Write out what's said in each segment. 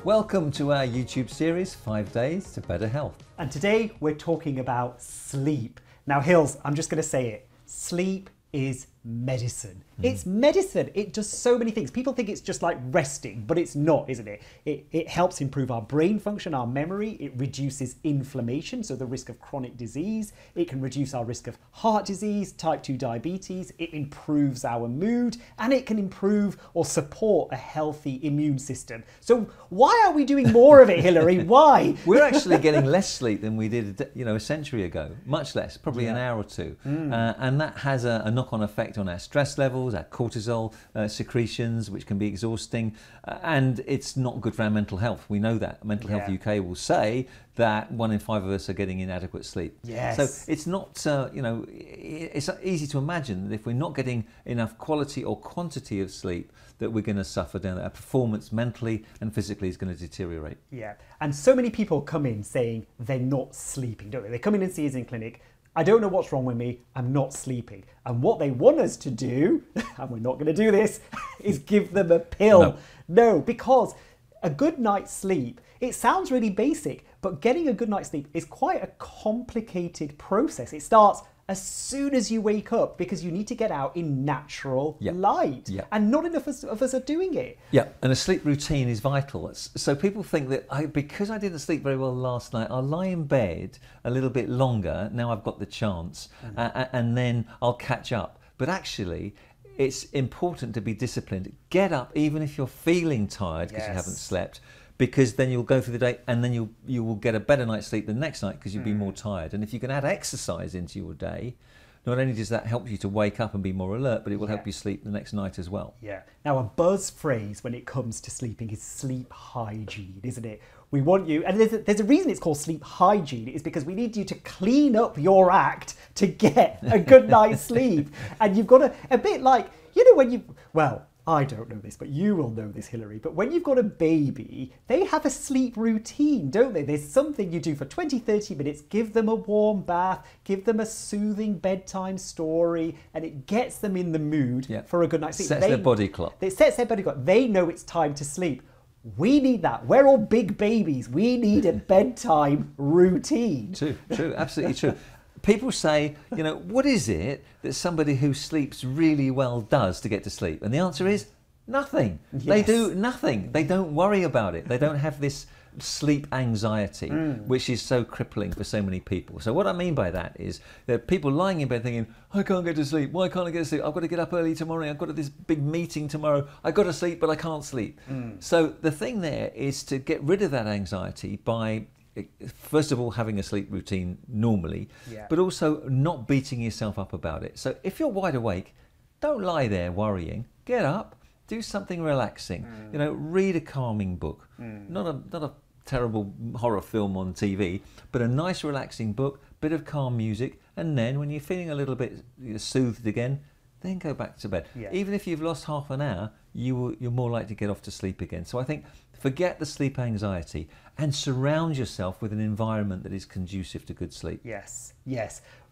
Welcome to our YouTube series, 5 Days to Better Health. And today we're talking about sleep. Now, Hills, I'm just going to say it. Sleep is medicine. It's medicine. It does so many things. People think it's just like resting, but it's not, isn't it? It helps improve our brain function, our memory. It reduces inflammation, so the risk of chronic disease. It can reduce our risk of heart disease, type 2 diabetes. It improves our mood, and it can improve or support a healthy immune system. So why are we doing more of it, Hilary? Why? We're actually getting less sleep than we did, a century ago. Much less, probably an hour or two. And that has a knock-on effect on our stress levels, our cortisol secretions, which can be exhausting, and it's not good for our mental health. We know that. Mental Health UK will say that 1 in 5 of us are getting inadequate sleep. Yes. So it's not, it's easy to imagine that if we're not getting enough quality or quantity of sleep, that we're going to suffer down. Our performance mentally and physically is going to deteriorate. Yeah, and so many people come in saying they're not sleeping, don't they? They come in and see us in clinic. I don't know what's wrong with me, I'm not sleeping. And what they want us to do, and we're not going to do this, is give them a pill. No, because a good night's sleep, it sounds really basic, but getting a good night's sleep is quite a complicated process. It starts as soon as you wake up because you need to get out in natural light. And not enough of us are doing it. Yeah, and a sleep routine is vital. So people think that because I didn't sleep very well last night, I'll lie in bed a little bit longer, now I've got the chance, and then I'll catch up. But actually, it's important to be disciplined. Get up even if you're feeling tired because you haven't slept, because then you'll go through the day and then you will get a better night's sleep the next night because you'll be more tired. And if you can add exercise into your day, not only does that help you to wake up and be more alert, but it will help you sleep the next night as well. Yeah. Now, a buzz phrase when it comes to sleeping is sleep hygiene, isn't it? We want you, and there's a reason it's called sleep hygiene, is because we need you to clean up your act to get a good night's sleep. And you've got to, a bit like, when you, well, I don't know this, but you will know this, Hilary. But when you've got a baby, they have a sleep routine, don't they? There's something you do for 20, 30 minutes, give them a warm bath, give them a soothing bedtime story, and it gets them in the mood for a good night's sleep. Sets their body clock. It sets their body clock. They know it's time to sleep. We need that. We're all big babies. We need a bedtime routine. True, absolutely true. People say, what is it that somebody who sleeps really well does to get to sleep? And the answer is nothing. Yes. They do nothing. They don't worry about it. They don't have this sleep anxiety, which is so crippling for so many people. So what I mean by that is that people lying in bed thinking, I can't get to sleep. Why can't I get to sleep? I've got to get up early tomorrow. I've got this big meeting tomorrow. I've got to sleep, but I can't sleep. So the thing there is to get rid of that anxiety by, first of all, having a sleep routine normally, but also not beating yourself up about it. So if you're wide awake, don't lie there worrying. Get up, do something relaxing. Read a calming book, not a terrible horror film on TV, but a nice relaxing book, bit of calm music, and then when you're feeling a little bit soothed again, then go back to bed. Even if you've lost half an hour, you're more likely to get off to sleep again. So I think forget the sleep anxiety and surround yourself with an environment that is conducive to good sleep. Yes.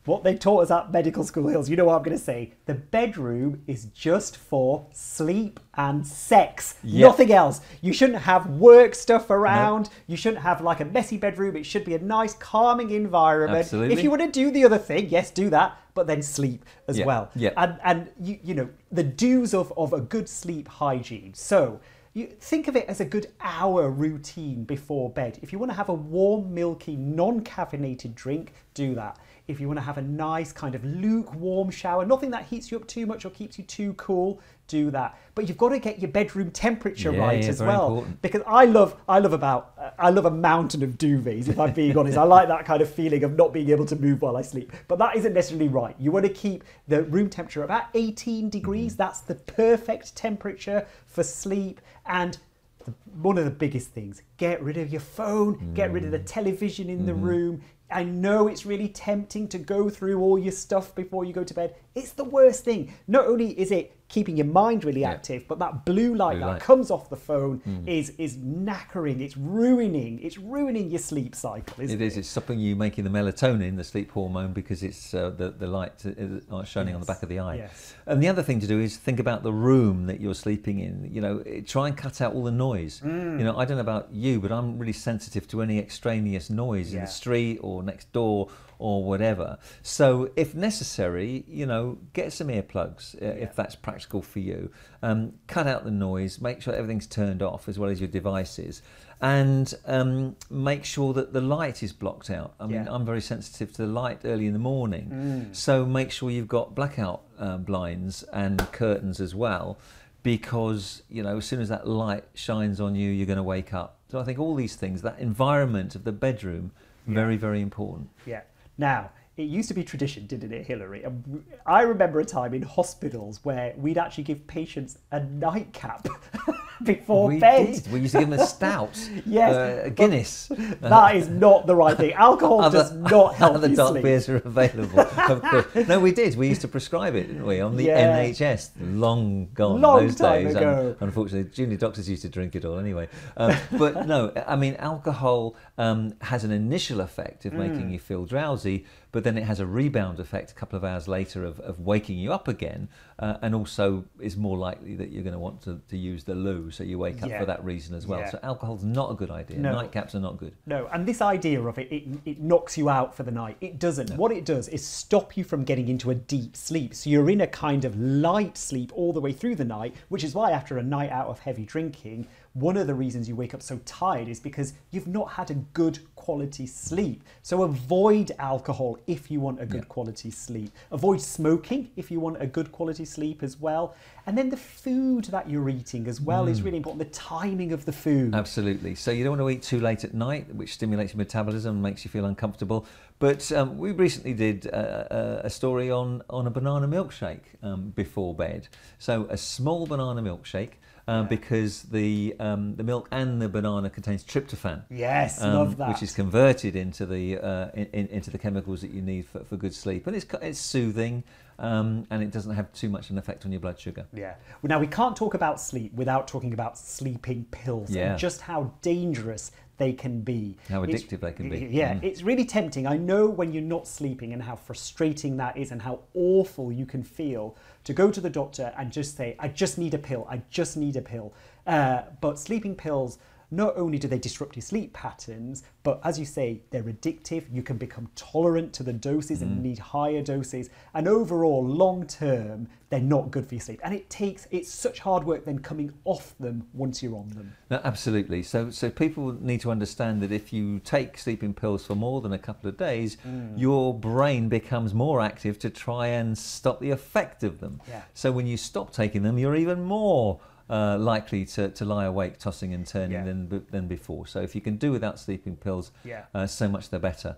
What they taught us at medical school, Hills, you know what I'm going to say. The bedroom is just for sleep and sex. Nothing else. You shouldn't have work stuff around. You shouldn't have like a messy bedroom. It should be a nice, calming environment. Absolutely. If you want to do the other thing, yes, do that, but then sleep as well. And the do's of a good sleep hygiene. So you think of it as a good hour routine before bed. If you want to have a warm, milky, non-caffeinated drink, do that. If you want to have a nice kind of lukewarm shower, nothing that heats you up too much or keeps you too cool, do that. But you've got to get your bedroom temperature right as well. Important. Because I love a mountain of duvets, if I'm being honest. I like that kind of feeling of not being able to move while I sleep. But that isn't necessarily right. You want to keep the room temperature about 18 degrees. That's the perfect temperature for sleep. And one of the biggest things, get rid of your phone, get rid of the television in the room. I know it's really tempting to go through all your stuff before you go to bed. It's the worst thing. Not only is it keeping your mind really active, but that blue light that comes off the phone is knackering, it's ruining your sleep cycle, isn't it? It is. It's stopping you making the melatonin, the sleep hormone, because it's the light shining on the back of the eye. Yes. And the other thing to do is think about the room that you're sleeping in. You know, try and cut out all the noise. You know, I don't know about you, but I'm really sensitive to any extraneous noise in the street or next door or whatever. So if necessary, you know, get some earplugs if that's practical for you. Cut out the noise, make sure everything's turned off as well as your devices, and make sure that the light is blocked out. I mean, I'm very sensitive to the light early in the morning, so make sure you've got blackout blinds and curtains as well, because, you know, as soon as that light shines on you, you're going to wake up. So I think all these things, that environment of the bedroom, very, very important. Yeah. Now, it used to be tradition, didn't it, Hilary? I remember a time in hospitals where we'd actually give patients a nightcap before bed. We used to give them a stout, a Guinness. That is not the right thing. Alcohol does not help you sleep. Other dark beers are available, of course. No, we did. We used to prescribe it, didn't we, on the NHS. Long gone, those days. Unfortunately, junior doctors used to drink it all anyway. But no, I mean, alcohol has an initial effect of making you feel drowsy, but then it has a rebound effect a couple of hours later of waking you up again, and also is more likely that you're going to want to use the loo, so you wake up for that reason as well. So alcohol's not a good idea. No. Nightcaps are not good. No, and this idea of it knocks you out for the night. It doesn't. No. What it does is stop you from getting into a deep sleep. So you're in a kind of light sleep all the way through the night, which is why after a night out of heavy drinking, one of the reasons you wake up so tired is because you've not had a good quality sleep. So avoid alcohol if you want a good quality sleep. Avoid smoking if you want a good quality sleep as well. And then the food that you're eating as well is really important. The timing of the food. Absolutely. So you don't want to eat too late at night, which stimulates your metabolism and makes you feel uncomfortable. But we recently did a story on a banana milkshake before bed. So a small banana milkshake. Because the milk and the banana contains tryptophan. Yes, love that. Which is converted into the chemicals that you need for good sleep, and it's soothing, and it doesn't have too much an effect on your blood sugar. Yeah. Well, now we can't talk about sleep without talking about sleeping pills and just how dangerous they can be. How addictive they can be. Yeah, it's really tempting. I know when you're not sleeping and how frustrating that is and how awful you can feel to go to the doctor and just say, I just need a pill, I just need a pill. But sleeping pills, not only do they disrupt your sleep patterns, but as you say, they're addictive. You can become tolerant to the doses and need higher doses. And overall, long term, they're not good for your sleep. And it's such hard work then coming off them once you're on them. No, absolutely. So people need to understand that if you take sleeping pills for more than a couple of days, your brain becomes more active to try and stop the effect of them. Yeah. So when you stop taking them, you're even more likely to lie awake, tossing and turning than before. So if you can do without sleeping pills, so much the better.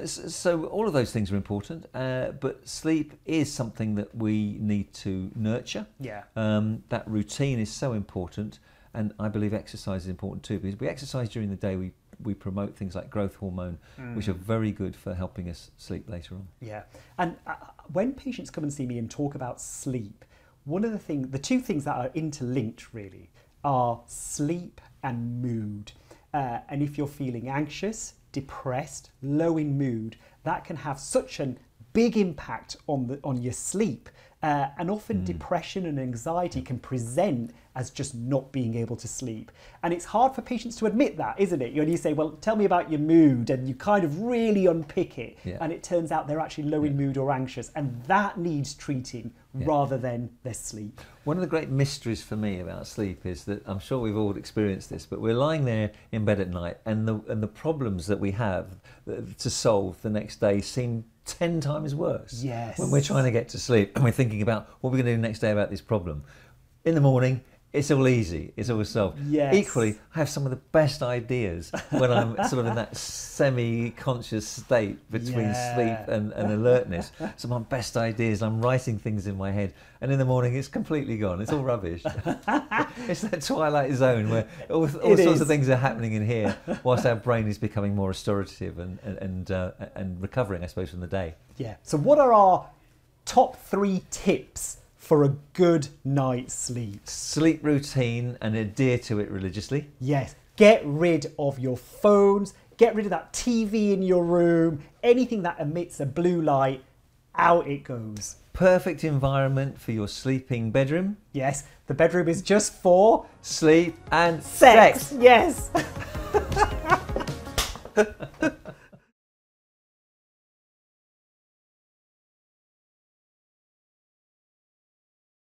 So all of those things are important, but sleep is something that we need to nurture. Yeah. That routine is so important, and I believe exercise is important too, because we exercise during the day, we promote things like growth hormone, which are very good for helping us sleep later on. Yeah, and when patients come and see me and talk about sleep, the two things that are interlinked really are sleep and mood. And if you're feeling anxious, depressed, low in mood, that can have such a big impact on your sleep. And often depression and anxiety can present as just not being able to sleep. And it's hard for patients to admit that, isn't it? You say, well, tell me about your mood, and you kind of really unpick it. Yeah. And it turns out they're actually low in mood or anxious, and that needs treating rather than their sleep. One of the great mysteries for me about sleep is that, I'm sure we've all experienced this, but we're lying there in bed at night, and the problems that we have to solve the next day seem 10 times worse. Yes. When we're trying to get to sleep and we're thinking about what we're going to do next day about this problem. In the morning, it's all easy. It's all solved. Yes. Equally, I have some of the best ideas when I'm sort of in that semi-conscious state between sleep and alertness. Some of my best ideas, I'm writing things in my head, and in the morning it's completely gone. It's all rubbish. It's that twilight zone where all sorts of things are happening in here, whilst our brain is becoming more restorative and recovering, I suppose, from the day. Yeah. So what are our top 3 tips for a good night's sleep? Sleep routine and adhere to it religiously. Yes. Get rid of your phones. Get rid of that TV in your room. Anything that emits a blue light, out it goes. Perfect environment for your sleeping bedroom. Yes. The bedroom is just for sleep and sex. Yes.